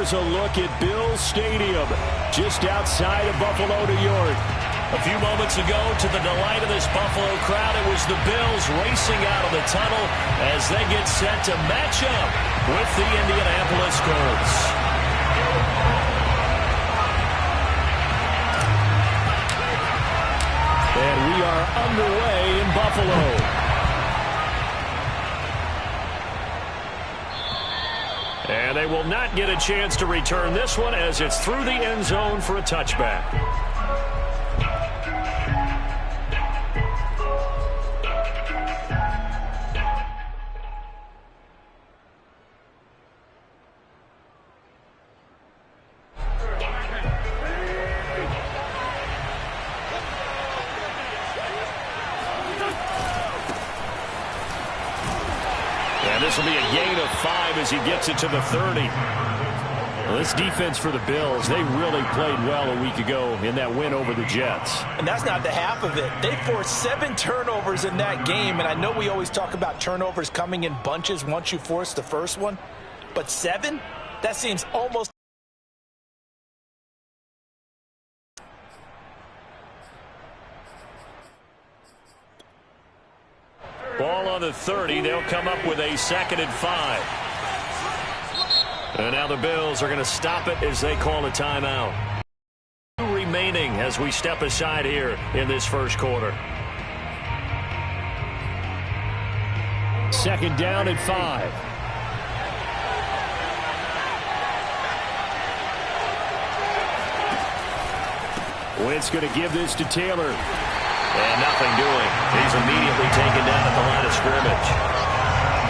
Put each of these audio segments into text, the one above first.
here's a look at Bills Stadium, just outside of Buffalo, New York. A few moments ago, to the delight of this Buffalo crowd, it was the Bills racing out of the tunnel as they get set to match up with the Indianapolis Colts. And we are underway in Buffalo. And they will not get a chance to return this one as it's through the end zone for a touchback. And this will be a gain of 5 as he gets it to the 30. Well, this defense for the Bills, they really played well a week ago in that win over the Jets. And that's not the half of it. They forced 7 turnovers in that game, and I know we always talk about turnovers coming in bunches once you force the first one, but 7? That seems almost... Ball on the 30. They'll come up with a 2nd and 5. And now the Bills are going to stop it as they call a timeout. Remaining as we step aside here in this first quarter. 2nd down and 5. Wentz going to give this to Taylor. And nothing doing. He's immediately taken down at the line of scrimmage.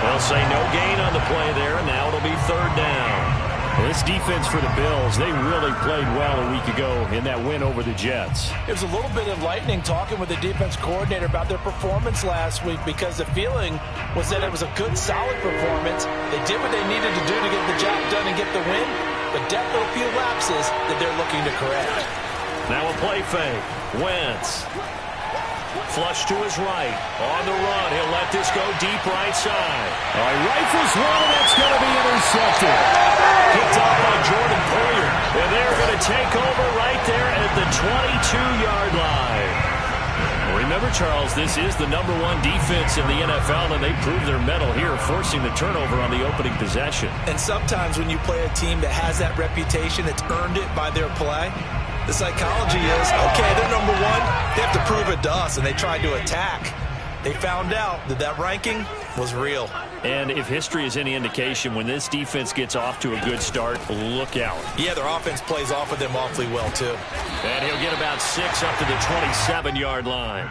They'll say no gain on the play there, and now it'll be 3rd down. This defense for the Bills, they really played well a week ago in that win over the Jets. There's a little bit of lightning talking with the defense coordinator about their performance last week because the feeling was that it was a good, solid performance. They did what they needed to do to get the job done and get the win, but definitely a few lapses that they're looking to correct. Now a play fake. Wentz. Flush to his right. On the run. He'll let this go deep right side. All right, rifles one, and that's going to be intercepted. Picked off by Jordan Poyer. And they're going to take over right there at the 22-yard line. Remember, Charles, this is the #1 defense in the NFL, and they proved their mettle here, forcing the turnover on the opening possession. And sometimes when you play a team that has that reputation, it's earned it by their play. The psychology is, okay, they're #1. They have to prove it to us, and they tried to attack. They found out that that ranking was real. And if history is any indication, when this defense gets off to a good start, look out. Yeah, their offense plays off of them awfully well, too. And he'll get about 6 up to the 27-yard line.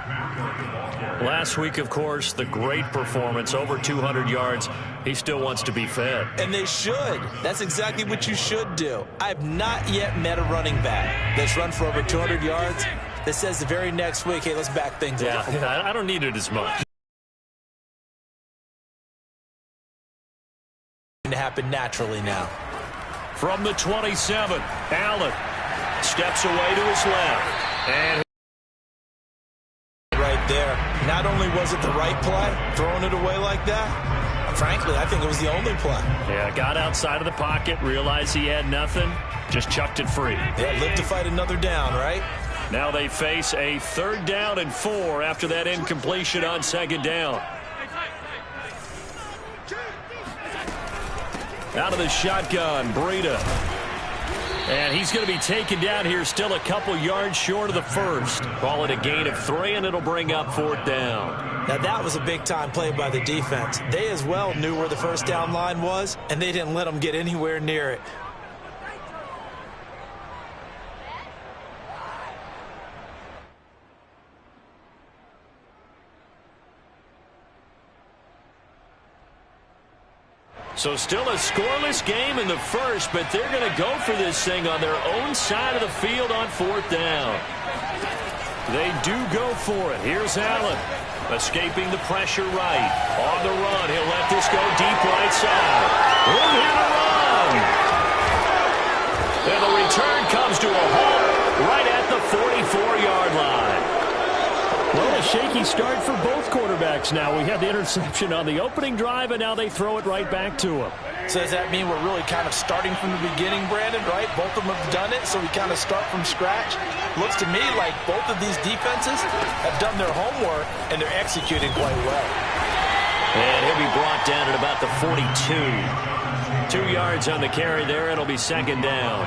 Last week, of course, the great performance, over 200 yards. He still wants to be fed. And they should. That's exactly what you should do. I have not yet met a running back that's run for over 200 yards that says the very next week, hey, let's back things up. Yeah, I don't need it as much. To happen naturally now. From the 27, Allen steps away to his left. And right there. Not only was it the right play, throwing it away like that, frankly, I think it was the only play. Yeah, got outside of the pocket, realized he had nothing, just chucked it free. Yeah, live to fight another down, right? Now they face a 3rd down and 4 after that incompletion on 2nd down. Out of the shotgun, Breida. And he's going to be taken down here, still a couple yards short of the first. Call it a gain of 3, and it'll bring up 4th down. Now, that was a big-time play by the defense. They as well knew where the first down line was, and they didn't let them get anywhere near it. So still a scoreless game in the first, but they're going to go for this thing on their own side of the field on 4th down. They do go for it. Here's Allen, escaping the pressure right. On the run, he'll let this go deep right side. Room here to run. And the return comes to a halt right at the 44-yard line. Well, shaky start for both quarterbacks now. We had the interception on the opening drive, and now they throw it right back to him. So does that mean we're really kind of starting from the beginning, Brandon, right? Both of them have done it, so we kind of start from scratch. Looks to me like both of these defenses have done their homework, and they're executing quite well. And he'll be brought down at about the 42. 2 yards on the carry there. It'll be second down.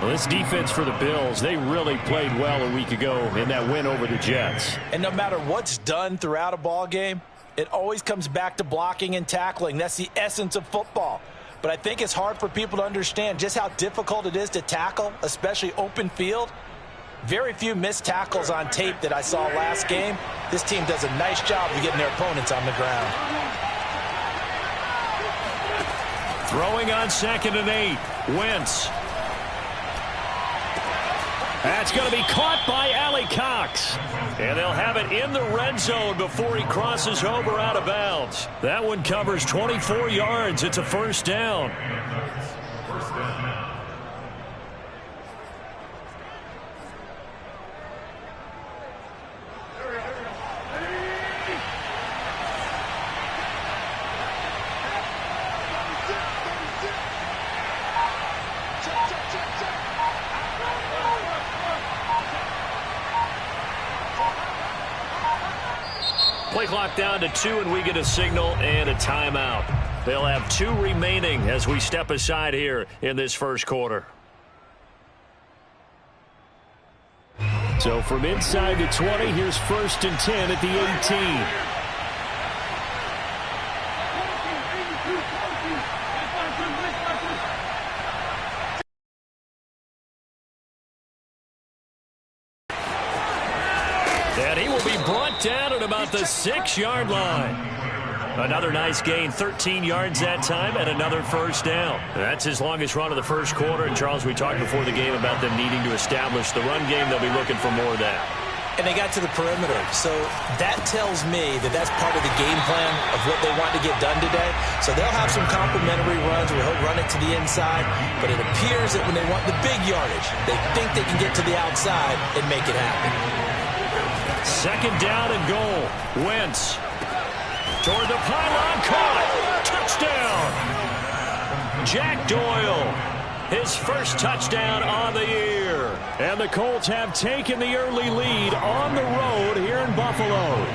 Well, this defense for the Bills, they really played well a week ago in that win over the Jets. And no matter what's done throughout a ball game, it always comes back to blocking and tackling. That's the essence of football. But I think it's hard for people to understand just how difficult it is to tackle, especially open field. Very few missed tackles on tape that I saw last game. This team does a nice job of getting their opponents on the ground. Throwing on 2nd and 8. Wentz. That's going to be caught by Allie Cox. And they'll have it in the red zone before he crosses over out of bounds. That one covers 24 yards. It's a first down. Play clock down to 2, and we get a signal and a timeout. They'll have 2 remaining as we step aside here in this first quarter. So from inside the 20, here's 1st and 10 at the 18. And he will be brought down at about the 6-yard line. Another nice gain, 13 yards that time, and another first down. That's his longest run of the first quarter. And, Charles, we talked before the game about them needing to establish the run game. They'll be looking for more of that. And they got to the perimeter. So that tells me that that's part of the game plan of what they want to get done today. So they'll have some complementary runs where he'll run it to the inside. But it appears that when they want the big yardage, they think they can get to the outside and make it happen. 2nd down and goal. Wentz toward the pylon, caught. Touchdown. Jack Doyle, his first touchdown on the year. And the Colts have taken the early lead on the road here in Buffalo.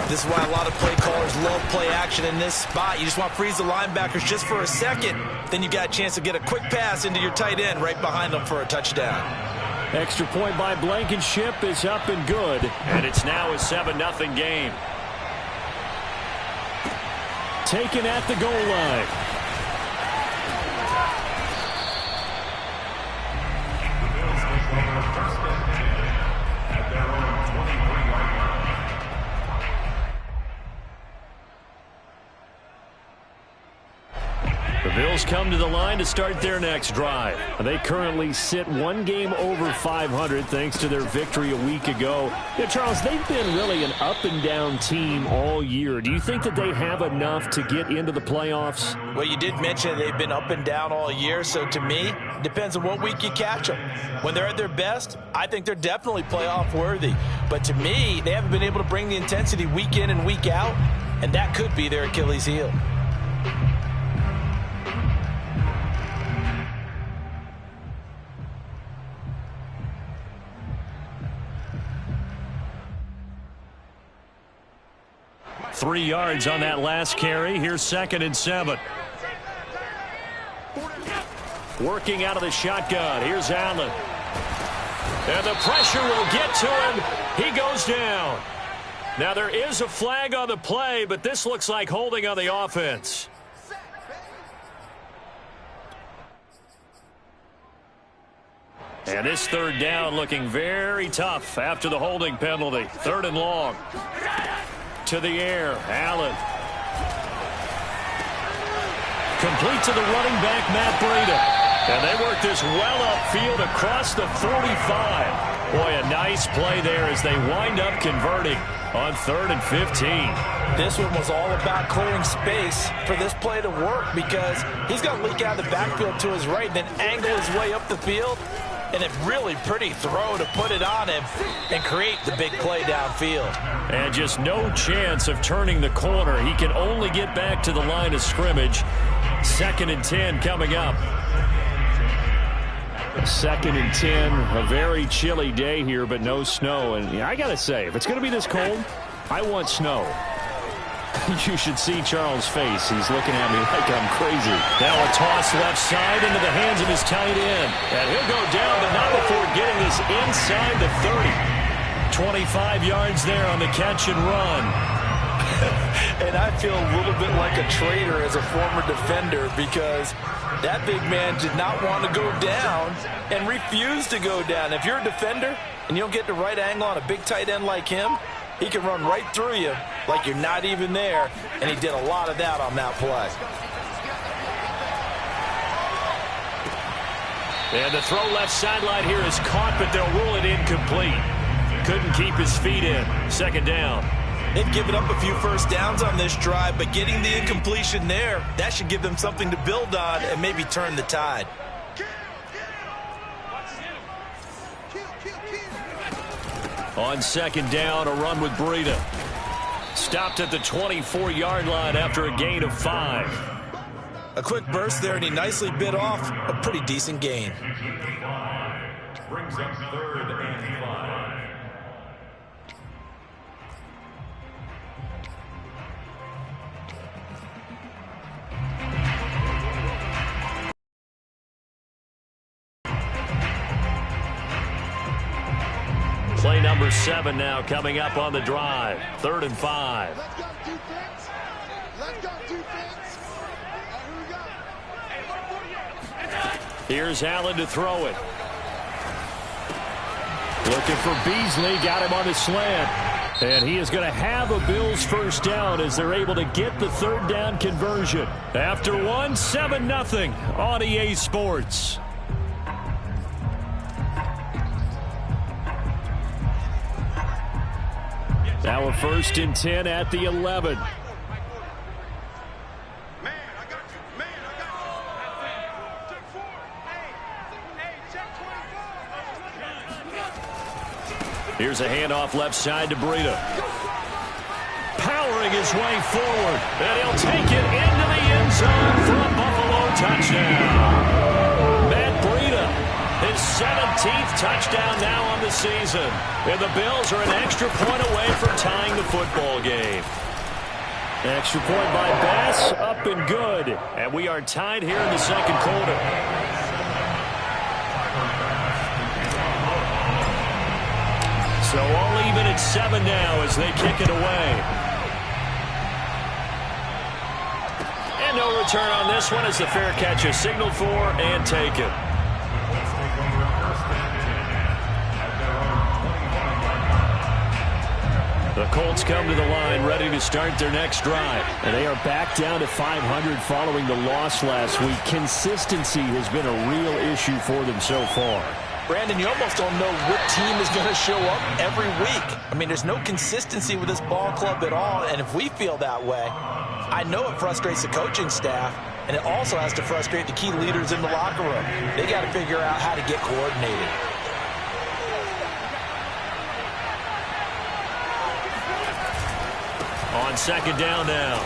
This is why a lot of play callers love play action in this spot. You just want to freeze the linebackers just for a second. Then you got a chance to get a quick pass into your tight end right behind them for a touchdown. Extra point by Blankenship is up and good. And it's now a 7-0 game. Taken at the goal line. The Bills come to the line to start their next drive. They currently sit 1 game over 500 thanks to their victory a week ago. Yeah, Charles, they've been really an up-and-down team all year. Do you think that they have enough to get into the playoffs? Well, you did mention they've been up and down all year, so to me, it depends on what week you catch them. When they're at their best, I think they're definitely playoff worthy. But to me, they haven't been able to bring the intensity week in and week out, and that could be their Achilles heel. Three yards on that last carry. Here's 2nd and 7. Working out of the shotgun. Here's Allen. And the pressure will get to him. He goes down. Now there is a flag on the play, but this looks like holding on the offense. And this 3rd down looking very tough after the holding penalty. 3rd and long. To the air, Allen. Complete to the running back, Matt Breida. And they work this well upfield across the 45. Boy, a nice play there as they wind up converting on 3rd and 15. This one was all about clearing space for this play to work because he's going to leak out of the backfield to his right and then angle his way up the field. and a really pretty throw to put it on him and create the big play downfield. And just no chance of turning the corner. He can only get back to the line of scrimmage. 2nd and 10 coming up. 2nd and 10, a very chilly day here, but no snow. And I got to say, if it's going to be this cold, I want snow. You should see Charles' face. He's looking at me like I'm crazy. Now a toss left side into the hands of his tight end. And he'll go down, but not before getting this inside the 30. 25 yards there on the catch and run. And I feel a little bit like a traitor as a former defender because that big man did not want to go down and refused to go down. If you're a defender and you don't get the right angle on a big tight end like him, he can run right through you like you're not even there, and he did a lot of that on that play. And the throw left sideline here is caught, but they'll rule it incomplete. Couldn't keep his feet in. 2nd down. They've given up a few first downs on this drive, but getting the incompletion there, that should give them something to build on and maybe turn the tide. On 2nd down, a run with Breida. Stopped at the 24-yard line after a gain of 5. A quick burst there, and he nicely bit off a pretty decent gain. Brings up 3rd and 5. Play number 7 now coming up on the drive. 3rd and 5. Let's go defense. Let's go defense. Here we go. Here's Allen to throw it. Looking for Beasley. Got him on the slant. And he is going to have a Bills first down as they're able to get the 3rd down conversion. After 7-0 on EA Sports. Now a 1st and 10 at the 11. Here's a handoff left side to Breida. Powering his way forward. And he'll take it into the end zone for a Buffalo touchdown. Matt Breida, his 17th touchdown now on the season. And the Bills are an extra point away from tying the football game. Extra point by Bass, up and good. And we are tied here in the 2nd quarter. So all even at 7 now as they kick it away. And no return on this one as the fair catch is signaled for and taken. The Colts come to the line ready to start their next drive. And they are back down to 500 following the loss last week. Consistency has been a real issue for them so far. Brandon, you almost don't know what team is going to show up every week. I mean, there's no consistency with this ball club at all, and if we feel that way, I know it frustrates the coaching staff, and it also has to frustrate the key leaders in the locker room. They got to figure out how to get coordinated. On 2nd down now,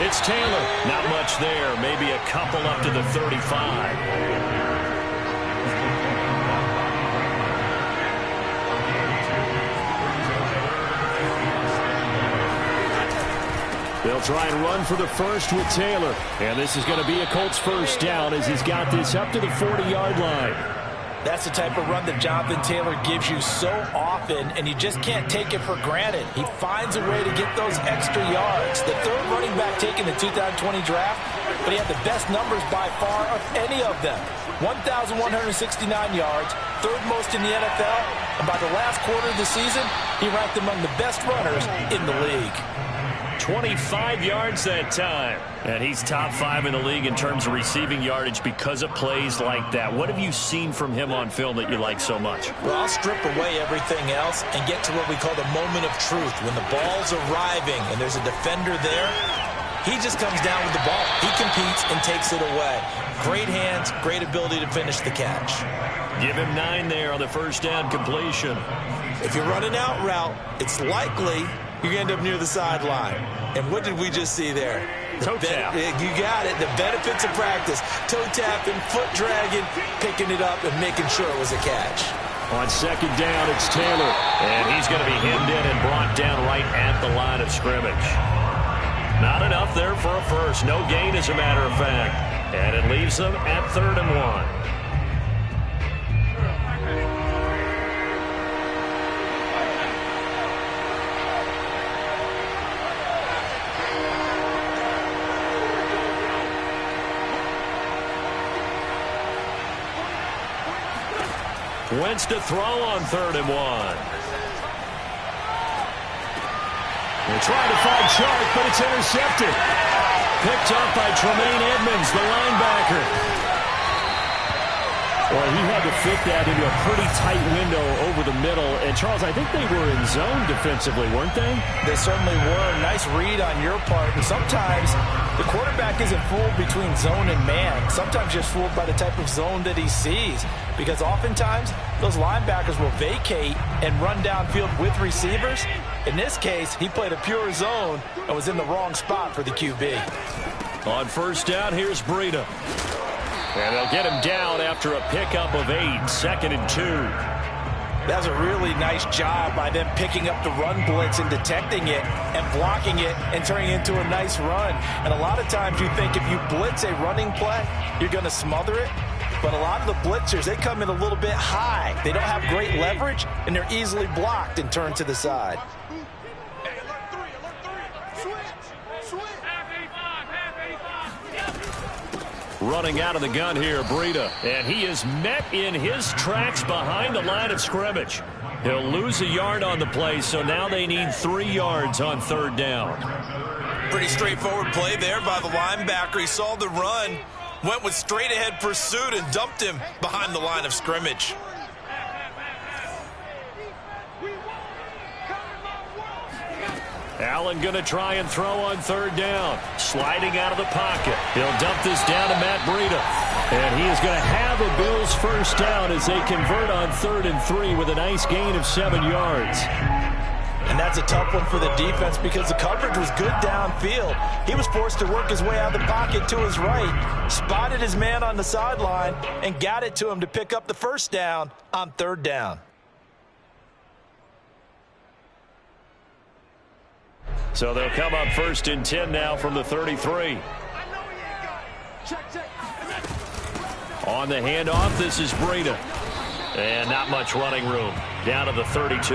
it's Taylor. Not much there, maybe a couple up to the 35. They'll try and run for the first with Taylor. And this is going to be a Colts first down as he's got this up to the 40-yard line. That's the type of run that Jonathan Taylor gives you so often, and you just can't take it for granted. He finds a way to get those extra yards. The 3rd running back taken in the 2020 draft, but he had the best numbers by far of any of them. 1,169 yards, 3rd most in the NFL, and by the last quarter of the season, he ranked among the best runners in the league. 25 yards that time. And he's top 5 in the league in terms of receiving yardage because of plays like that. What have you seen from him on film that you like so much? Well, I'll strip away everything else and get to what we call the moment of truth. When the ball's arriving and there's a defender there, He just comes down with the ball. He competes and takes it away. Great hands, great ability to finish the catch. Give him 9 there on the first down completion. If you're running out route, it's likely you're going to end up near the sideline. And what did we just see there? Toe tap. You got it. The benefits of practice. Toe tapping, foot dragging, picking it up, and making sure it was a catch. On second down, it's Taylor. And he's going to be hemmed in and brought down right at the line of scrimmage. Not enough there for a first. No gain, as a matter of fact. And it leaves them at 3rd and 1. Wentz to throw on 3rd and 1. They're trying to find Chark, but it's intercepted. Picked up by Tremaine Edmonds, the linebacker. Well, he had to fit that into a pretty tight window over the middle. And, Charles, I think they were in zone defensively, weren't they? They certainly were. Nice read on your part. And sometimes the quarterback isn't fooled between zone and man. Sometimes just fooled by the type of zone that he sees. Because oftentimes, those linebackers will vacate and run downfield with receivers. In this case, he played a pure zone and was in the wrong spot for the QB. On first down, here's Breida. And they'll get him down after a pickup of 8, 2nd and 2. That's a really nice job by them picking up the run blitz and detecting it and blocking it and turning it into a nice run. And a lot of times you think if you blitz a running play, you're going to smother it. But a lot of the blitzers, they come in a little bit high. They don't have great leverage, and they're easily blocked and turned to the side. Running out of the gun here, Breida. And he is met in his tracks behind the line of scrimmage. He'll lose a yard on the play, so now they need 3 yards on 3rd down. Pretty straightforward play there by the linebacker. He saw the run, went with straight-ahead pursuit, and dumped him behind the line of scrimmage. Allen going to try and throw on 3rd down. Sliding out of the pocket. He'll dump this down to Matt Breida. And he is going to have a Bills first down as they convert on 3rd and 3 with a nice gain of 7 yards. And that's a tough one for the defense because the coverage was good downfield. He was forced to work his way out of the pocket to his right, spotted his man on the sideline, and got it to him to pick up the first down on 3rd down. So they'll come up 1st and 10 now from the 33. On the handoff, this is Breida. And not much running room. Down to the 32.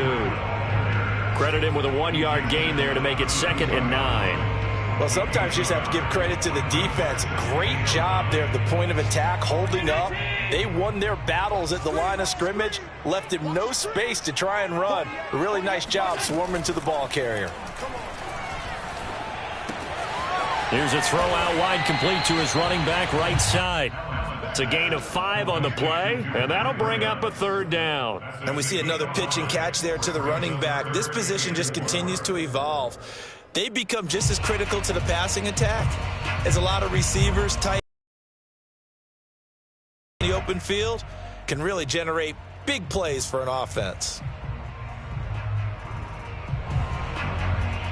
Credit him with a 1-yard gain there to make it 2nd and 9. Well, sometimes you just have to give credit to the defense. Great job there at the point of attack, holding up. They won their battles at the line of scrimmage, left him no space to try and run. A really nice job swarming to the ball carrier. Here's a throw out wide, complete to his running back right side. It's a gain of 5 on the play, and that'll bring up a 3rd down. And we see another pitch and catch there to the running back. This position just continues to evolve. They become just as critical to the passing attack as a lot of receivers tight in the open field can really generate big plays for an offense.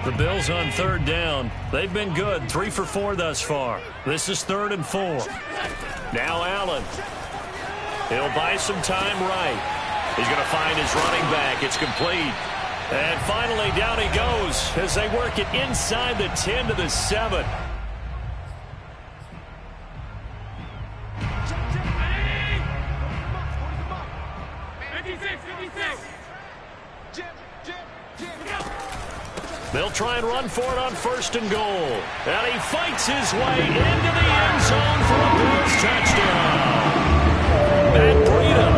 The Bills on 3rd down. They've been good, 3 for 4 thus far. This is 3rd and 4. Now Allen. He'll buy some time right. He's going to find his running back. It's complete. And finally down he goes as they work it inside the 10 to the 7. They'll try and run for it on 1st and goal. And he fights his way into the end zone for a Bills touchdown. Matt Breida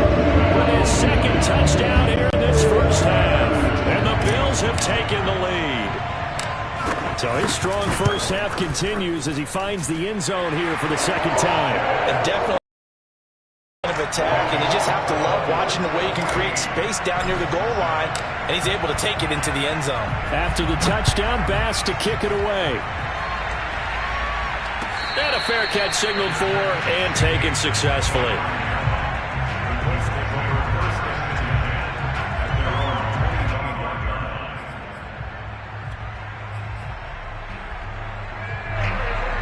with his 2nd touchdown here in this first half. And the Bills have taken the lead. So his strong first half continues as he finds the end zone here for the 2nd time. And definitely of attack, and you just have to love watching the way he can create space down near the goal line, and he's able to take it into the end zone. After the touchdown, Bass to kick it away. And a fair catch signaled for and taken successfully.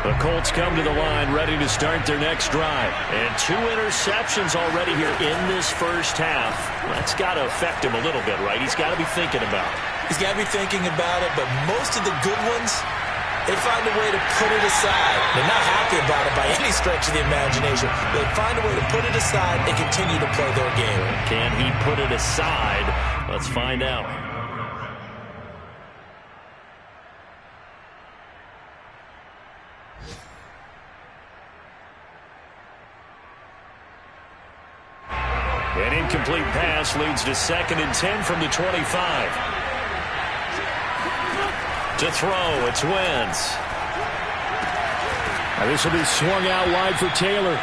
The Colts come to the line ready to start their next drive. And 2 interceptions already here in this first half. That's got to affect him a little bit, right? He's got to be thinking about it. He's got to be thinking about it, but most of the good ones, they find a way to put it aside. They're not happy about it by any stretch of the imagination. They find a way to put it aside and continue to play their game. Can he put it aside? Let's find out. An incomplete pass leads to 2nd and 10 from the 25. To throw, it's Wentz. Now this will be swung out wide for Taylor.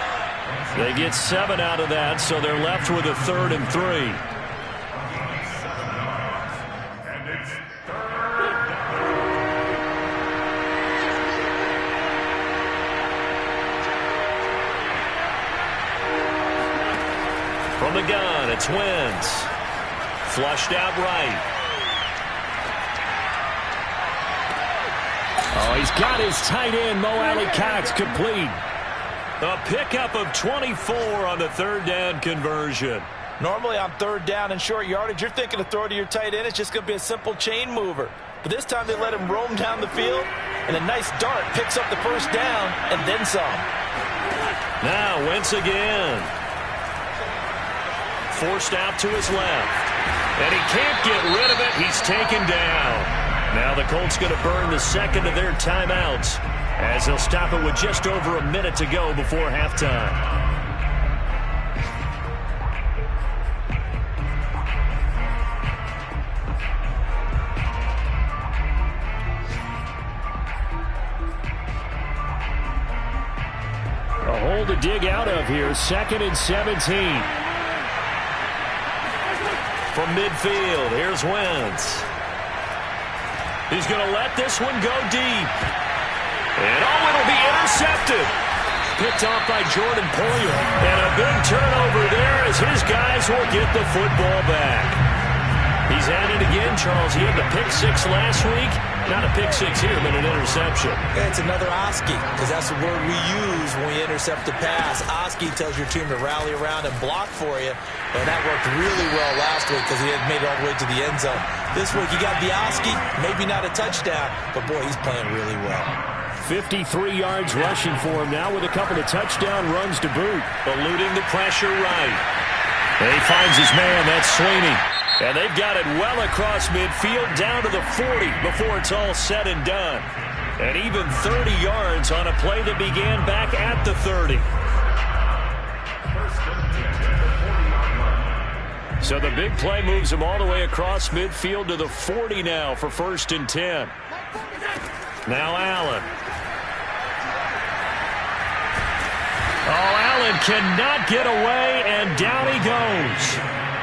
They get 7 out of that, so they're left with a 3rd and 3. From the gun, it's Wentz. Flushed out right. Oh, he's got his tight end, Mo Alley-Cox, complete. A pickup of 24 on the 3rd down conversion. Normally on 3rd down and short yardage, you're thinking to throw to your tight end. It's just going to be a simple chain mover. But this time they let him roam down the field, and a nice dart picks up the 1st down and then some. Now Wentz again. Forced out to his left. And he can't get rid of it. He's taken down. Now the Colts going to burn the 2nd of their timeouts as they'll stop it with just over a minute to go before halftime. A hole to dig out of here. 2nd and 17. From midfield, here's Wentz. He's going to let this one go deep. And it'll be intercepted. Picked off by Jordan Poyer. And a big turnover there as his guys will get the football back. He's at it again, Charles. He had the pick 6 last week. Not a pick 6 here, but an interception. Yeah, it's another Oski, because that's the word we use when we intercept a pass. Oski tells your team to rally around and block for you. And that worked really well last week because he had made it all the way to the end zone. This week you got the Oski, maybe not a touchdown, but boy, he's playing really well. 53 yards rushing for him now with a couple of touchdown runs to boot. Eluding the pressure right. And he finds his man, that's Sweeney. And they've got it well across midfield down to the 40 before it's all said and done. And even 30 yards on a play that began back at the 30. So the big play moves him all the way across midfield to the 40 now for 1st and 10. Now Allen. Oh, Allen cannot get away, and down he goes.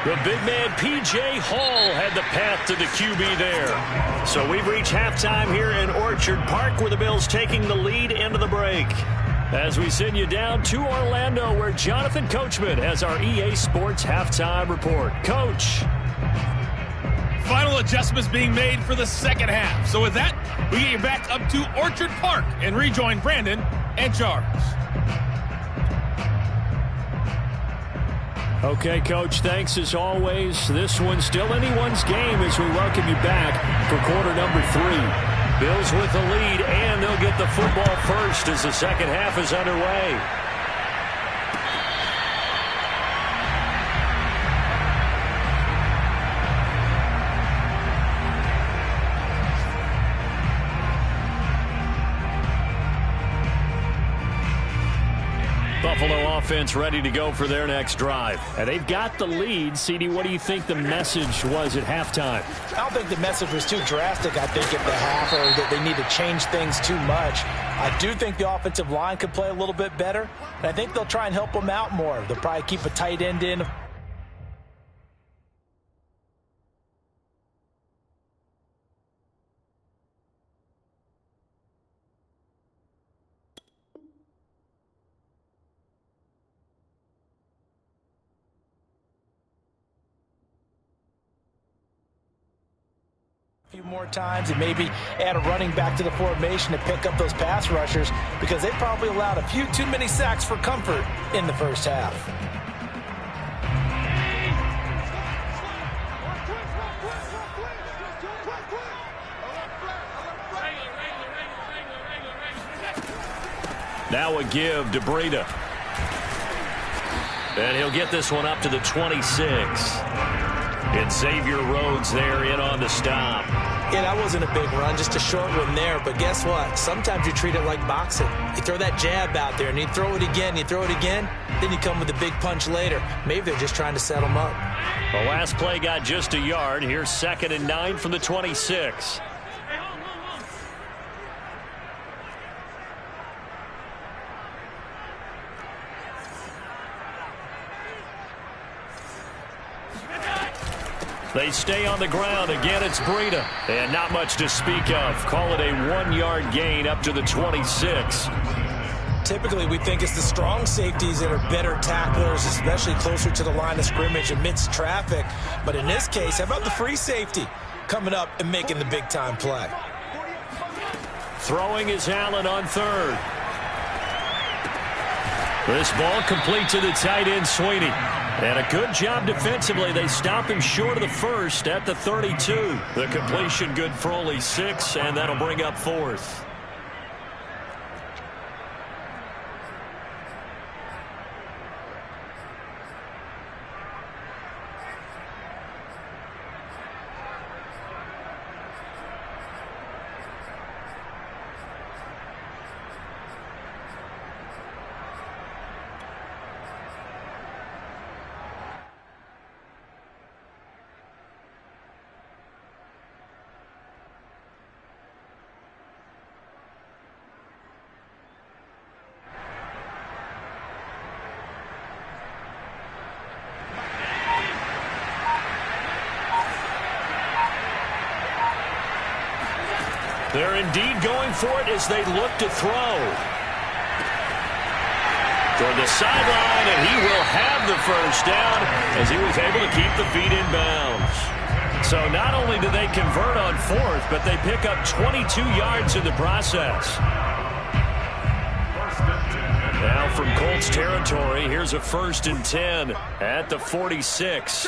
The big man, P.J. Hall, had the path to the QB there. So we've reached halftime here in Orchard Park, where the Bills taking the lead into the break. As we send you down to Orlando, where Jonathan Coachman has our EA Sports Halftime Report. Coach. Final adjustments being made for the 2nd half. So with that, we get you back up to Orchard Park and rejoin Brandon and Charles. Okay, Coach, thanks as always. This one's still anyone's game as we welcome you back for quarter number 3. Bills with the lead, and they'll get the football first as the 2nd half is underway. Buffalo offense ready to go for their next drive. And they've got the lead. CD, what do you think the message was at halftime? I don't think the message was too drastic, I think, at the half, or that they need to change things too much. I do think the offensive line could play a little bit better, and I think they'll try and help them out more. They'll probably keep a tight end in. A few more times and maybe add a running back to the formation to pick up those pass rushers because they probably allowed a few too many sacks for comfort in the first half. Now a give to Breida. And he'll get this one up to the 26. And Xavier Rhodes there in on the stop. Yeah, that wasn't a big run, just a short one there. But guess what? Sometimes you treat it like boxing. You throw that jab out there, and you throw it again, then you come with a big punch later. Maybe they're just trying to set them up. The last play got just a yard. Here's 2nd and 9 from the 26. They stay on the ground. Again, it's Breida. And not much to speak of. Call it a 1-yard gain up to the 26. Typically, we think it's the strong safeties that are better tacklers, especially closer to the line of scrimmage amidst traffic. But in this case, how about the free safety coming up and making the big-time play? Throwing is Allen on 3rd. This ball complete to the tight end, Sweeney. And a good job defensively. They stop him short of the first at the 32. The completion good for only 6, and that'll bring up 4th. They're indeed going for it as they look to throw. Toward the sideline, and he will have the first down as he was able to keep the feet in bounds. So not only do they convert on 4th, but they pick up 22 yards in the process. Now from Colts territory, here's a 1st and 10 at the 46.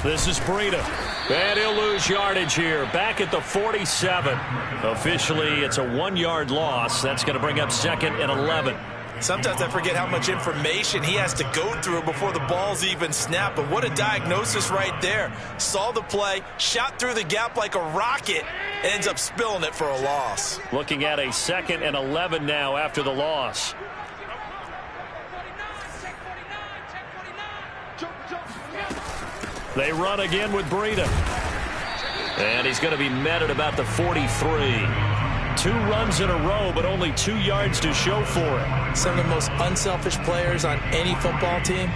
This is Breida. And he'll lose yardage here. Back at the 47. Officially, it's a 1-yard loss. That's going to bring up 2nd and 11. Sometimes I forget how much information he has to go through before the ball's even snapped. But what a diagnosis right there. Saw the play, shot through the gap like a rocket, and ends up spilling it for a loss. Looking at a 2nd and 11 now after the loss. They run again with Breida. And he's going to be met at about the 43. 2 runs in a row, but only 2 yards to show for it. Some of the most unselfish players on any football team,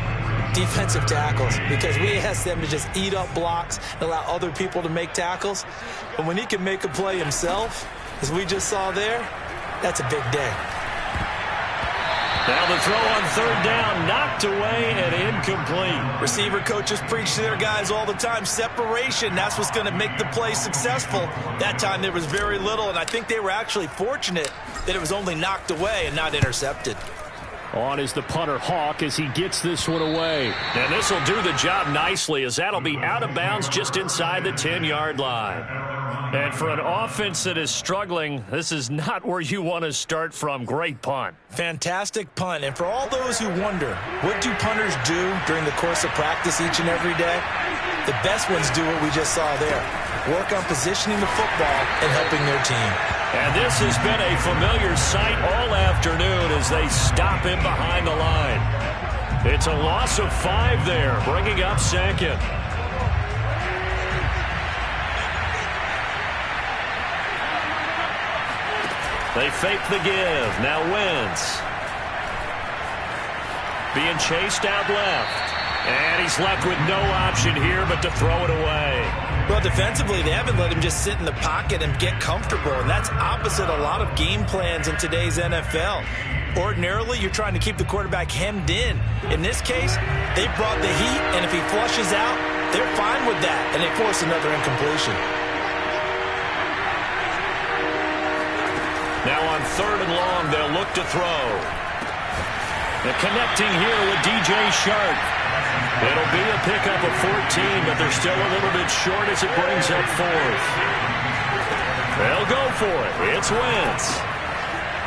defensive tackles, because we ask them to just eat up blocks and allow other people to make tackles. But when he can make a play himself, as we just saw there, that's a big day. Now the throw on 3rd down, knocked away and incomplete. Receiver coaches preach to their guys all the time. Separation, that's what's going to make the play successful. That time there was very little, and I think they were actually fortunate that it was only knocked away and not intercepted. On is the punter Hawk as he gets this one away. And this will do the job nicely as that'll be out of bounds just inside the 10-yard line. And for an offense that is struggling, this is not where you want to start from. Great punt. Fantastic punt. And for all those who wonder, what do punters do during the course of practice each and every day? The best ones do what we just saw there. Work on positioning the football and helping their team. And this has been a familiar sight all afternoon as they stop him behind the line. It's a loss of 5 there, bringing up 2nd. They fake the give. Now Wentz. Being chased out left. And he's left with no option here but to throw it away. Well, defensively, they haven't let him just sit in the pocket and get comfortable, and that's opposite a lot of game plans in today's NFL. Ordinarily, you're trying to keep the quarterback hemmed in. In this case, they brought the heat, and if he flushes out, they're fine with that, and they force another incompletion. Now on 3rd and long, they'll look to throw. And connecting here with DJ Shark. It'll be a pickup of 14, but they're still a little bit short as it brings up 4th. They'll go for it. It's Wentz.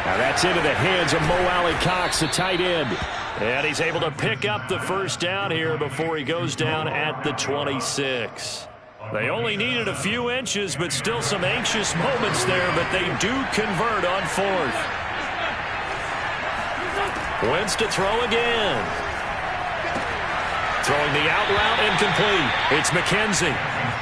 Now that's into the hands of Mo Alley-Cox, the tight end. And he's able to pick up the first down here before he goes down at the 26. They only needed a few inches, but still some anxious moments there, but they do convert on 4th. Wentz to throw again. Throwing the out route incomplete. It's McKenzie.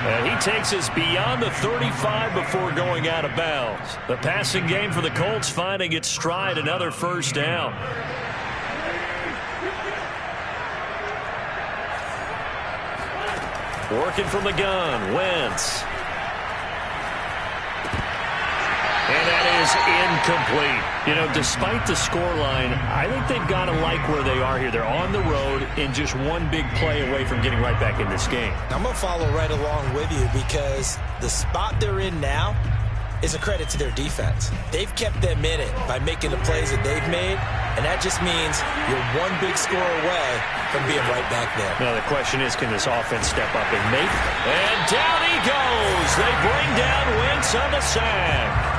And he takes us beyond the 35 before going out of bounds. The passing game for the Colts finding its stride, another first down. Working from the gun, Wentz. And that is incomplete. You know, despite the scoreline, I think they've got to like where they are here. They're on the road and just one big play away from getting right back in this game. I'm going to follow right along with you because the spot they're in now is a credit to their defense. They've kept them in it by making the plays that they've made, and that just means you're one big score away from being right back there. Now the question is, can this offense step up and make it? And down he goes. They bring down Wentz on the sack.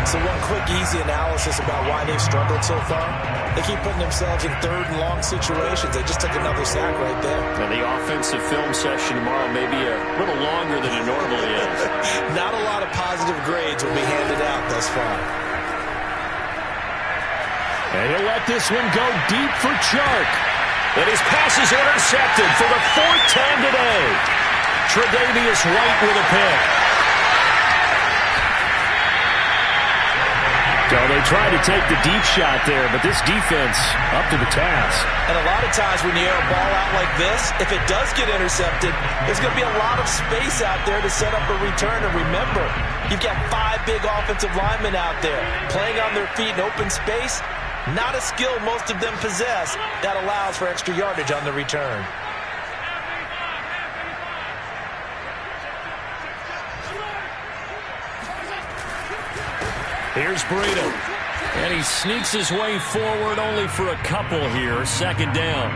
So one quick, easy analysis about why they've struggled so far. They keep putting themselves in 3rd and long situations. They just took another sack right there. And the offensive film session tomorrow may be a little longer than it normally is. Not a lot of positive grades will be handed out thus far. And he'll let this one go deep for Chark. And his pass is intercepted for the 4th time today. Tre'Davious White with a pick. So they tried to take the deep shot there, but this defense up to the task. And a lot of times when you air a ball out like this, if it does get intercepted, there's going to be a lot of space out there to set up a return. And remember, you've got 5 big offensive linemen out there playing on their feet in open space. Not a skill most of them possess that allows for extra yardage on the return. Here's Breida. And he sneaks his way forward only for a couple here. 2nd down.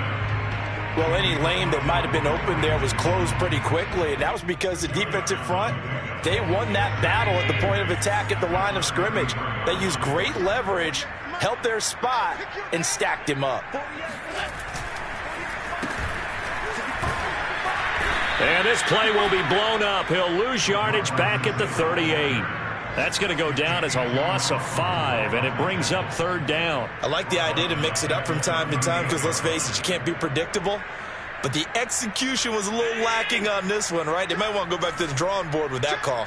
Well, any lane that might have been open there was closed pretty quickly, and that was because the defensive front, they won that battle at the point of attack at the line of scrimmage. They used great leverage, held their spot, and stacked him up. And this play will be blown up. He'll lose yardage back at the 38. That's going to go down as a loss of 5, and it brings up 3rd down. I like the idea to mix it up from time to time because, let's face it, you can't be predictable. But the execution was a little lacking on this one, right? They might want to go back to the drawing board with that call.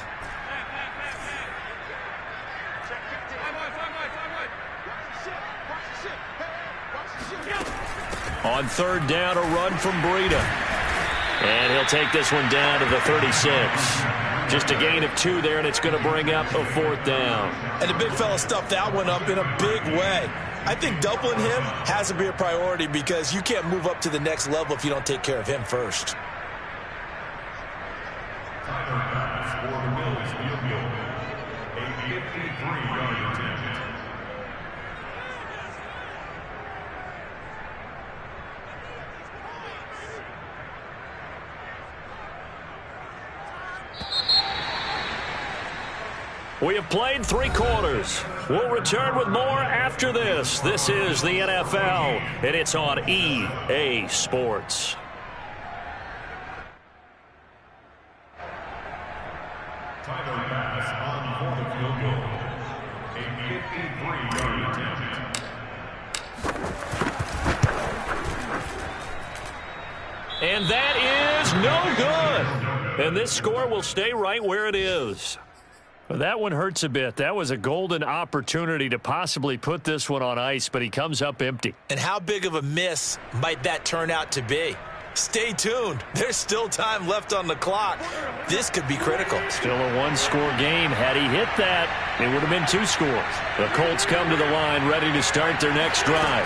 On 3rd down, a run from Breida. And he'll take this one down to the 36. Just a gain of 2 there, and it's going to bring up a 4th down. And the big fella stuffed that one up in a big way. I think doubling him has to be a priority because you can't move up to the next level if you don't take care of him first. We have played 3 quarters. We'll return with more after this. This is the NFL, and it's on EA Sports. Tyler Bass on for the field goal. A 53-yard attempt. And that is no good. And this score will stay right where it is. Well, that one hurts a bit. That was a golden opportunity to possibly put this one on ice, but he comes up empty. And how big of a miss might that turn out to be? Stay tuned. There's still time left on the clock. This could be critical. Still a 1-score game. Had he hit that, it would have been 2 scores. The Colts come to the line ready to start their next drive.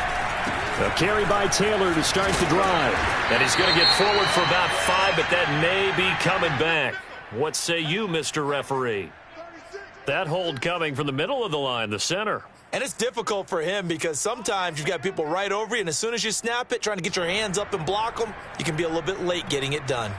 A carry by Taylor to start the drive. And he's going to get forward for about 5, but that may be coming back. What say you, Mr. Referee? That hold coming from the middle of the line, the center. And it's difficult for him because sometimes you've got people right over you, and as soon as you snap it, trying to get your hands up and block them, you can be a little bit late getting it done.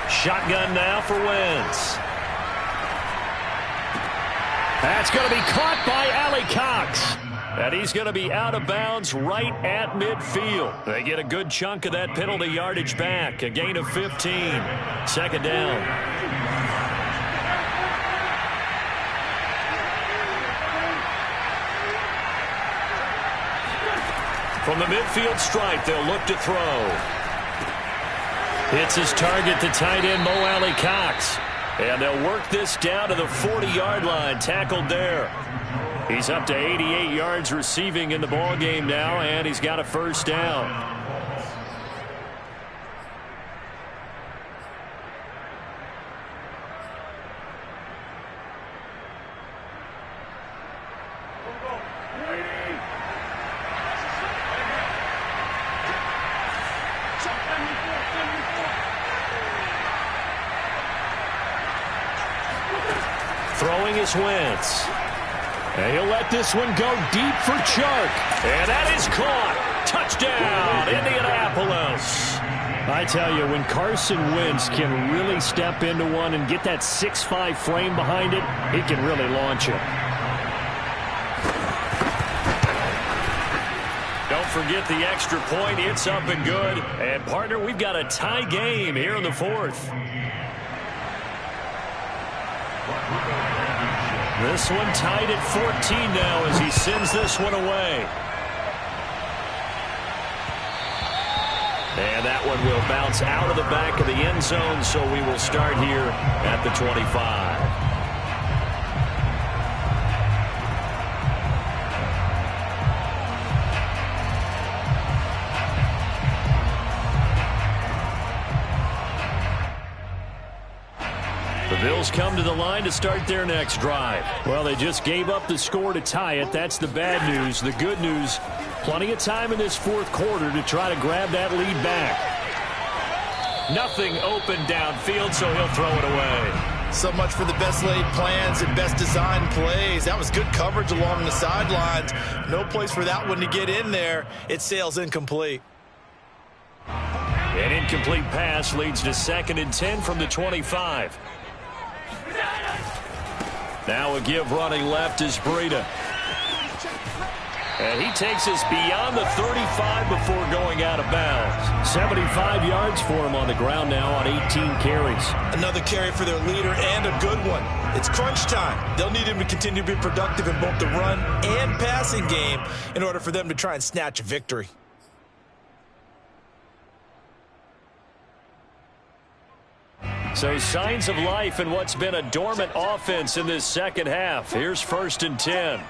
Shotgun now for Wentz. That's going to be caught by Allie Cox. And he's going to be out of bounds right at midfield. They get a good chunk of that penalty yardage back. A gain of 15. Second down. From the midfield stripe, they'll look to throw. Hits his target, the tight end, Mo Alley Cox. And they'll work this down to the 40-yard line, tackled there. He's up to 88 yards receiving in the ball game now, and he's got a first down. Throwing is Wentz. And he'll let this one go deep for Chark. And that is caught. Touchdown, Indianapolis. I tell you, when Carson Wentz can really step into one and get that 6'5" frame behind it, he can really launch it. Don't forget the extra point. It's up and good. And, partner, we've got a tie game here in the fourth. This one tied at 14 now as he sends this one away. And that one will bounce out of the back of the end zone, so we will start here at the 25. The Bills come to the line to start their next drive. Well, they just gave up the score to tie it. That's the bad news. The good news, plenty of time in this fourth quarter to try to grab that lead back. Nothing open downfield, so he'll throw it away. So much for the best laid plans and best designed plays. That was good coverage along the sidelines. No place for that one to get in there. It sails incomplete. An incomplete pass leads to 2nd and 10 from the 25. Now a give running left is Breida. And he takes us beyond the 35 before going out of bounds. 75 yards for him on the ground now on 18 carries. Another carry for their leader and a good one. It's crunch time. They'll need him to continue to be productive in both the run and passing game in order for them to try and snatch a victory. So signs of life in what's been a dormant offense in this second half. Here's 1st and 10.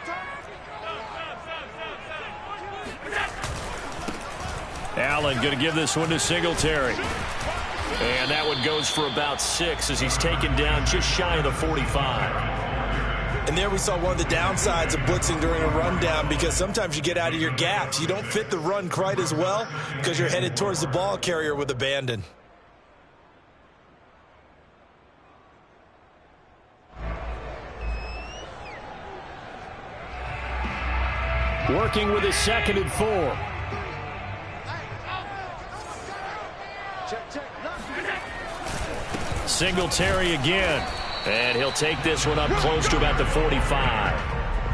Allen going to give this one to Singletary. And that one goes for about 6 as he's taken down just shy of the 45. And there we saw one of the downsides of blitzing during a rundown, because sometimes you get out of your gaps. You don't fit the run quite as well because you're headed towards the ball carrier with abandon. Working with a 2nd and 4. Singletary again. And he'll take this one up close to about the 45.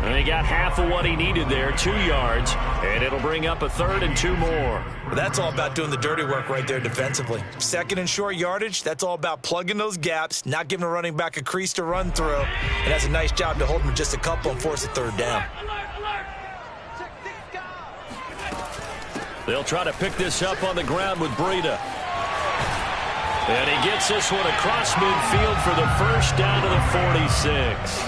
And he got half of what he needed there, 2 yards. And it'll bring up a 3rd and 2 more. Well, that's all about doing the dirty work right there defensively. 2nd and short yardage, that's all about plugging those gaps, not giving a running back a crease to run through. And that's a nice job to hold him just a couple and force a 3rd down. They'll try to pick this up on the ground with Breida. And he gets this one across midfield for the first down to the 46.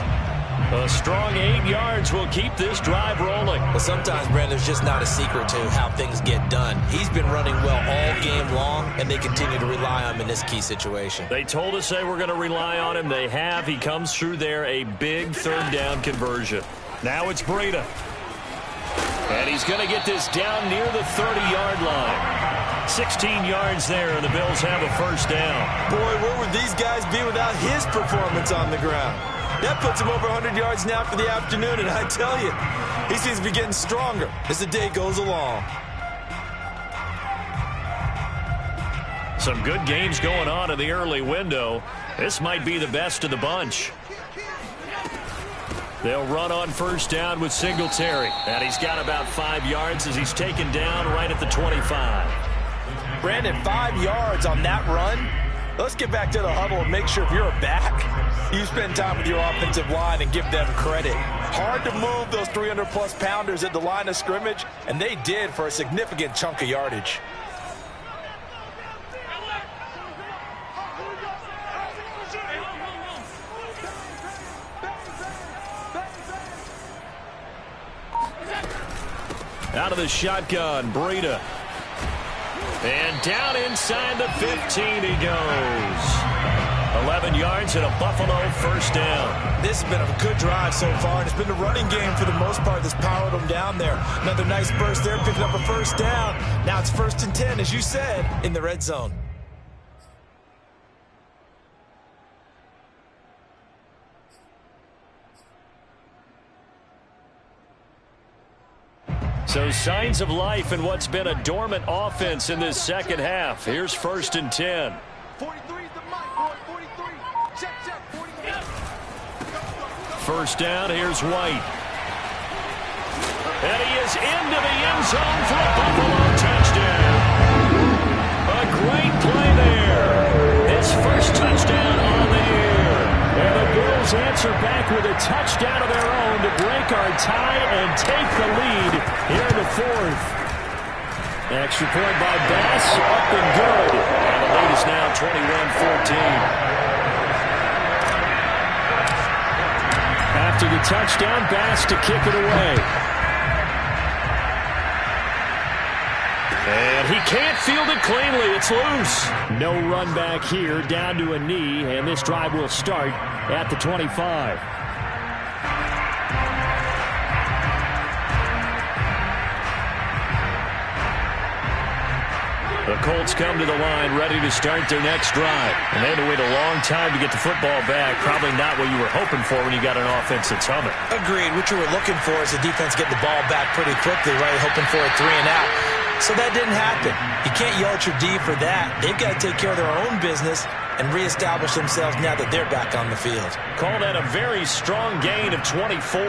A strong 8 yards will keep this drive rolling. Well, sometimes, Brandon, there's just not a secret to how things get done. He's been running well all game long, and they continue to rely on him in this key situation. They told us they were going to rely on him. They have. He comes through there, a big third down conversion. Now it's Breida. And he's going to get this down near the 30-yard line. 16 yards there, and the Bills have a first down. Boy, where would these guys be without his performance on the ground? That puts him over 100 yards now for the afternoon, and I tell you, he seems to be getting stronger as the day goes along. Some good games going on in the early window. This might be the best of the bunch. They'll run on first down with Singletary. And he's got about 5 yards as he's taken down right at the 25. Brandon, 5 yards on that run. Let's get back to the huddle and make sure if you're a back, you spend time with your offensive line and give them credit. Hard to move those 300-plus pounders at the line of scrimmage, and they did for a significant chunk of yardage. Out of the shotgun, Breida. And down inside the 15 he goes. 11 yards and a Buffalo first down. This has been a good drive so far, and it's been the running game for the most part that's powered them down there. Another nice burst there, picking up a first down. Now it's 1st and 10, as you said, in the red zone. So signs of life in what's been a dormant offense in this second half. Here's 1st and 10. 43 is the mic, boy. 43. Check, 43. First down, here's White. And he is into the end zone for a Buffalo touchdown. A great play there. His first touchdown on the year. And the Bills answer back with a touchdown of their own to break our tie and take the lead here in the 4th. Extra point by Bass, up and good. And the lead is now 21-14. After the touchdown, Bass to kick it away. And he can't field it cleanly. It's loose. No run back here, down to a knee, and this drive will start at the 25. The Colts come to the line ready to start their next drive. And they had to wait a long time to get the football back. Probably not what you were hoping for when you got an offense that's humming. Agreed. What you were looking for is the defense getting the ball back pretty quickly, right? Hoping for a 3 and out. So that didn't happen. You can't yell at your D for that. They've got to take care of their own business and reestablish themselves now that they're back on the field. Call that a very strong gain of 24.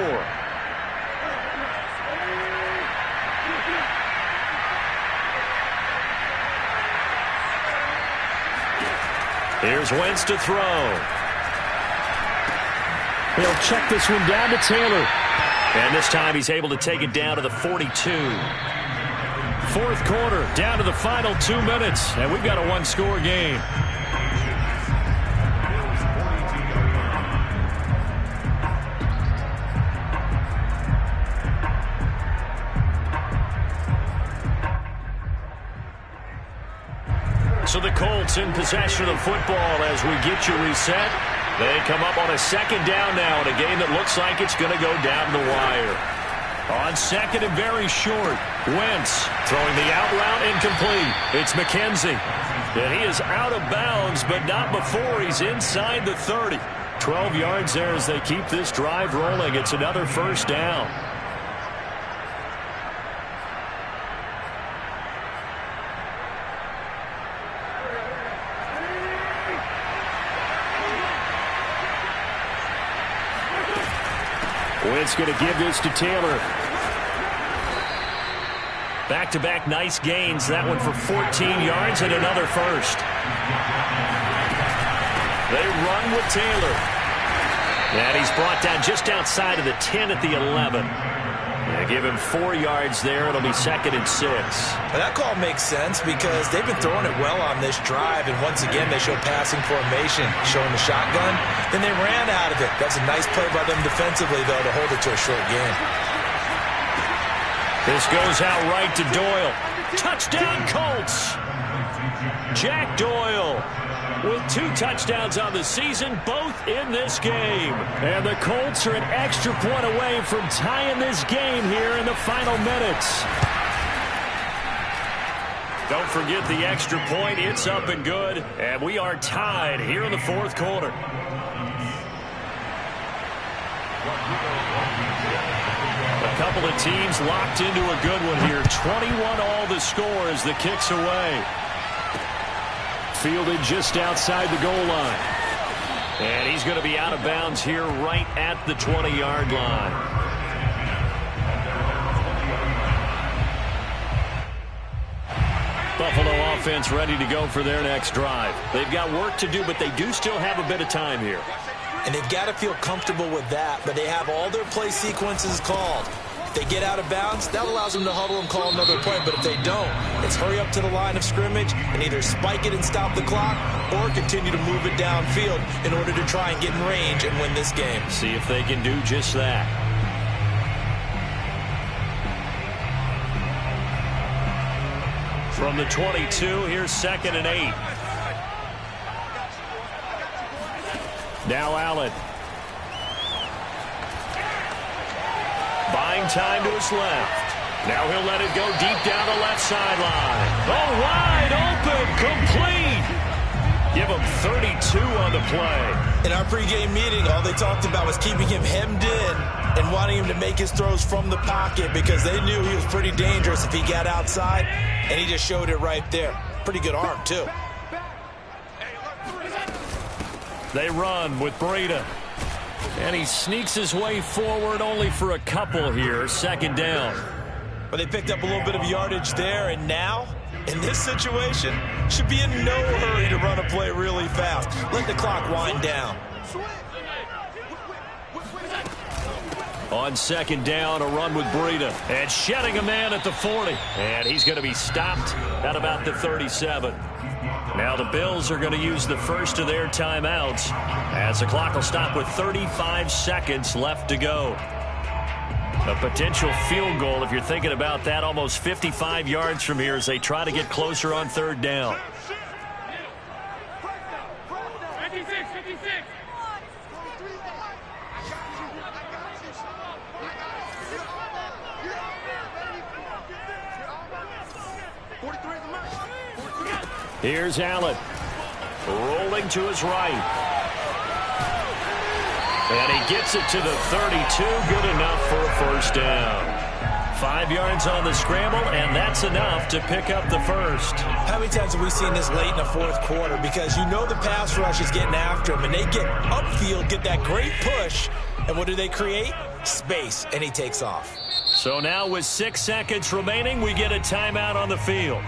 Here's Wentz to throw. He'll check this one down to Taylor. And this time he's able to take it down to the 42. 4th quarter, down to the final 2 minutes. And we've got a one-score game. So the Colts in possession of the football as we get you reset. They come up on a 2nd down now in a game that looks like it's going to go down the wire. On 2nd and very short, Wentz throwing the out route incomplete. It's McKenzie. And he is out of bounds, but not before he's inside the 30. 12 yards there as they keep this drive rolling. It's another first down. Wentz going to give this to Taylor. Back-to-back nice gains. That one for 14 yards and another first. They run with Taylor. And he's brought down just outside of the 10 at the 11. They give him 4 yards there. It'll be 2nd and 6. Well, that call makes sense because they've been throwing it well on this drive, and once again they show passing formation, showing the shotgun. Then they ran out of it. That's a nice play by them defensively, though, to hold it to a short game. This goes out right to Doyle. Touchdown, Colts! Jack Doyle with 2 touchdowns on the season, both in this game. And the Colts are an extra point away from tying this game here in the final minutes. Don't forget the extra point. It's up and good. And we are tied here in the 4th quarter. A couple of teams locked into a good one here. 21 all the score as the kick's away. Fielded just outside the goal line. And he's going to be out of bounds here right at the 20-yard line. Buffalo offense ready to go for their next drive. They've got work to do, but they do still have a bit of time here. And they've got to feel comfortable with that, but they have all their play sequences called. If they get out of bounds, that allows them to huddle and call another play, but if they don't, it's hurry up to the line of scrimmage and either spike it and stop the clock or continue to move it downfield in order to try and get in range and win this game. See if they can do just that. From the 22, here's 2nd and 8. Now Allen. Buying time to his left. Now he'll let it go deep down the left sideline. Oh, wide open, complete. Give him 32 on the play. In our pregame meeting, all they talked about was keeping him hemmed in and wanting him to make his throws from the pocket because they knew he was pretty dangerous if he got outside, and he just showed it right there. Pretty good arm, too. They run with Breida. And he sneaks his way forward only for a couple here. 2nd down. But they picked up a little bit of yardage there, and now, in this situation, should be in no hurry to run a play really fast. Let the clock wind down. On 2nd down, a run with Breida. And shedding a man at the 40. And he's going to be stopped at about the 37. Now the Bills are going to use the first of their timeouts as the clock will stop with 35 seconds left to go. A potential field goal, if you're thinking about that, almost 55 yards from here as they try to get closer on 3rd down. 56. Here's Allen. Rolling to his right. And he gets it to the 32. Good enough for a 1st down. 5 yards on the scramble, and that's enough to pick up the 1st. How many times have we seen this late in the 4th quarter? Because you know the pass rush is getting after him, and they get upfield, get that great push, and what do they create? Space, and he takes off. So now with 6 seconds remaining, we get a timeout on the field.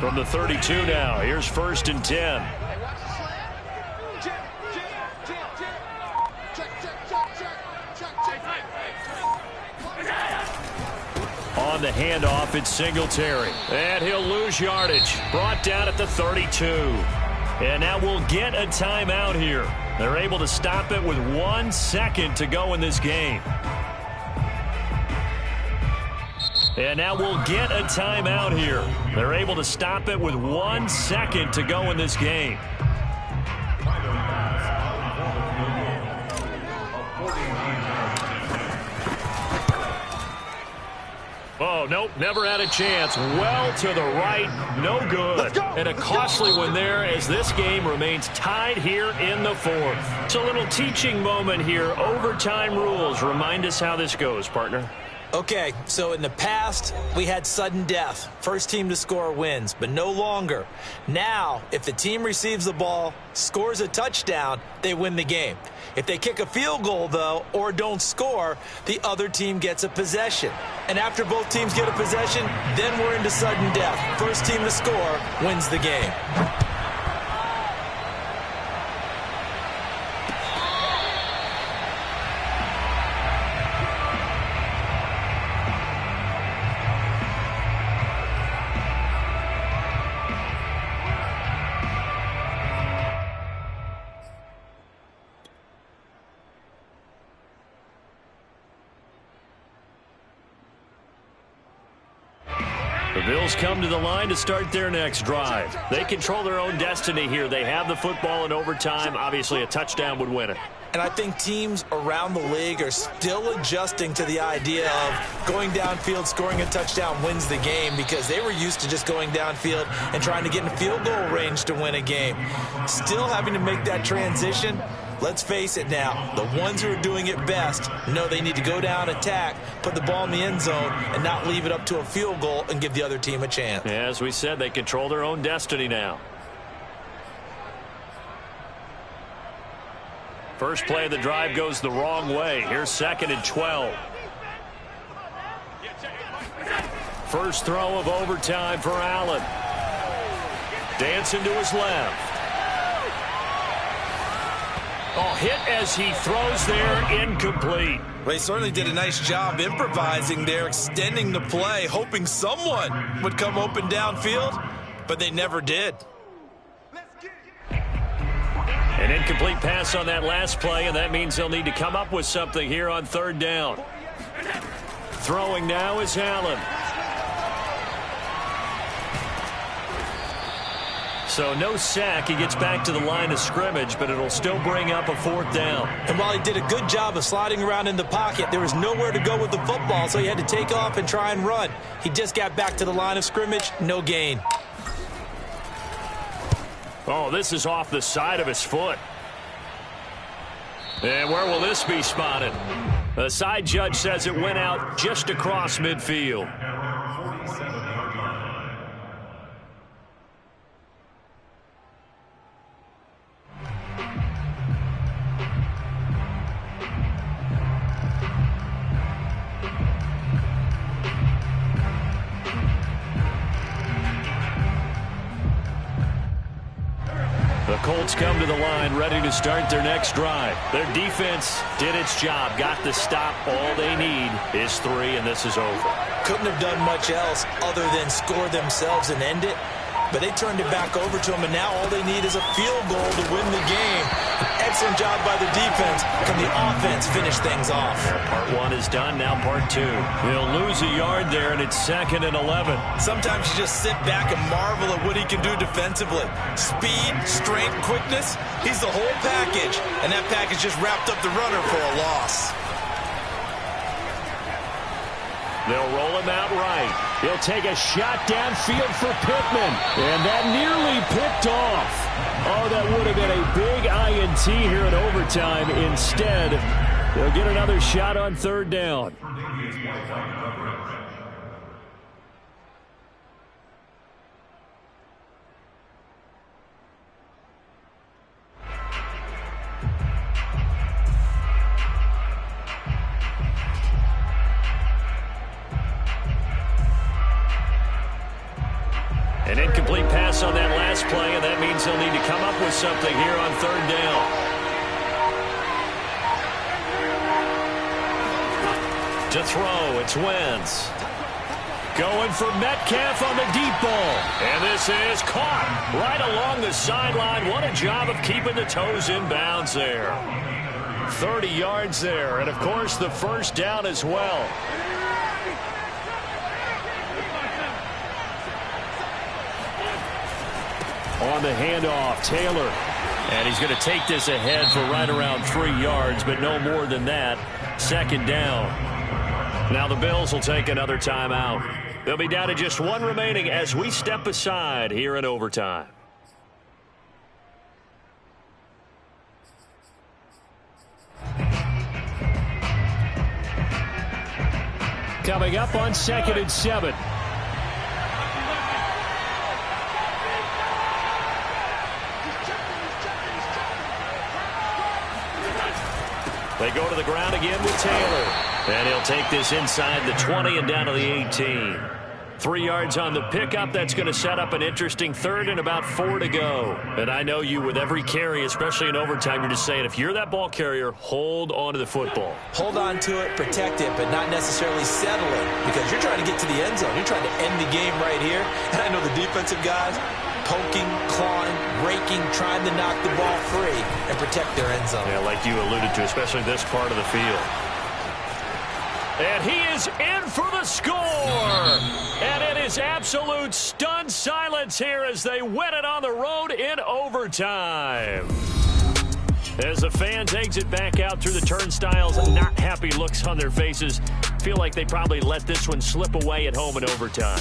From the 32 now, here's 1st and 10. On the handoff, it's Singletary. And he'll lose yardage. Brought down at the 32. And now we'll get a timeout here. They're able to stop it with 1 second to go in this game. And now we'll get a timeout here. They're able to stop it with 1 second to go in this game. Oh, nope, never had a chance. Well to the right, no good. And a costly one there as this game remains tied here in the fourth. It's a little teaching moment here. Overtime rules. Remind us how this goes, partner. Okay, so in the past, we had sudden death. First team to score wins, but no longer. Now, if the team receives the ball, scores a touchdown, they win the game. If they kick a field goal, though, or don't score, the other team gets a possession. And after both teams get a possession, then we're into sudden death. First team to score wins the game. The Bills come to the line to start their next drive. They control their own destiny here. They have the football in overtime. Obviously, a touchdown would win it. And I think teams around the league are still adjusting to the idea of going downfield, scoring a touchdown wins the game, because they were used to just going downfield and trying to get in field goal range to win a game. Still having to make that transition. Let's face it now, the ones who are doing it best know they need to go down, attack, put the ball in the end zone, and not leave it up to a field goal and give the other team a chance. Yeah, as we said, they control their own destiny now. First play of the drive goes the wrong way. Here's 2nd and 12. First throw of overtime for Allen. Dancing to his left. Oh, hit as he throws there, incomplete. They certainly did a nice job improvising there, extending the play, hoping someone would come open downfield, but they never did. An incomplete pass on that last play, and that means they'll need to come up with something here on 3rd down. Throwing now is Allen. So no sack. He gets back to the line of scrimmage, but it'll still bring up a 4th down. And while he did a good job of sliding around in the pocket, there was nowhere to go with the football, so he had to take off and try and run. He just got back to the line of scrimmage, no gain. Oh, this is off the side of his foot. And where will this be spotted? The side judge says it went out just across midfield. The Colts come to the line ready to start their next drive. Their defense did its job, got the stop. All they need is 3, and this is over. Couldn't have done much else other than score themselves and end it, but they turned it back over to them, and now all they need is a field goal to win the game. An excellent job by the defense. Can the offense finish things off? Part 1 is done, now part 2. He'll lose a yard there, and it's 2nd and 11. Sometimes you just sit back and marvel at what he can do defensively. Speed, strength, quickness, he's the whole package, and that package just wrapped up the runner for a loss. They'll roll him out right. He'll take a shot downfield for Pittman. And that nearly picked off. Oh, that would have been a big INT here in overtime. Instead, they'll get another shot on 3rd down. An incomplete pass on that last play, and that means they'll need to come up with something here on 3rd down. To throw, it's Wentz. Going for Metcalf on the deep ball. And this is caught right along the sideline. What a job of keeping the toes in bounds there. 30 yards there, and of course the 1st down as well. On the handoff, Taylor. And he's going to take this ahead for right around 3 yards, but no more than that. 2nd down. Now the Bills will take another timeout. They'll be down to just one remaining as we step aside here in overtime. Coming up on 2nd and 7. They go to the ground again with Taylor. And he'll take this inside the 20 and down to the 18. 3 yards on the pickup. That's going to set up an interesting 3rd and about 4 to go. And I know you, with every carry, especially in overtime, you're just saying, if you're that ball carrier, hold on to the football. Hold on to it, protect it, but not necessarily settle it, because you're trying to get to the end zone. You're trying to end the game right here. And I know the defensive guys poking, clawing, raking, trying to knock the ball free and protect their end zone. Yeah, like you alluded to, especially this part of the field. And he is in for the score. And it is absolute stunned silence here as they win it on the road in overtime. As the fans exit back out through the turnstiles, not happy looks on their faces. Feel like they probably let this one slip away at home in overtime.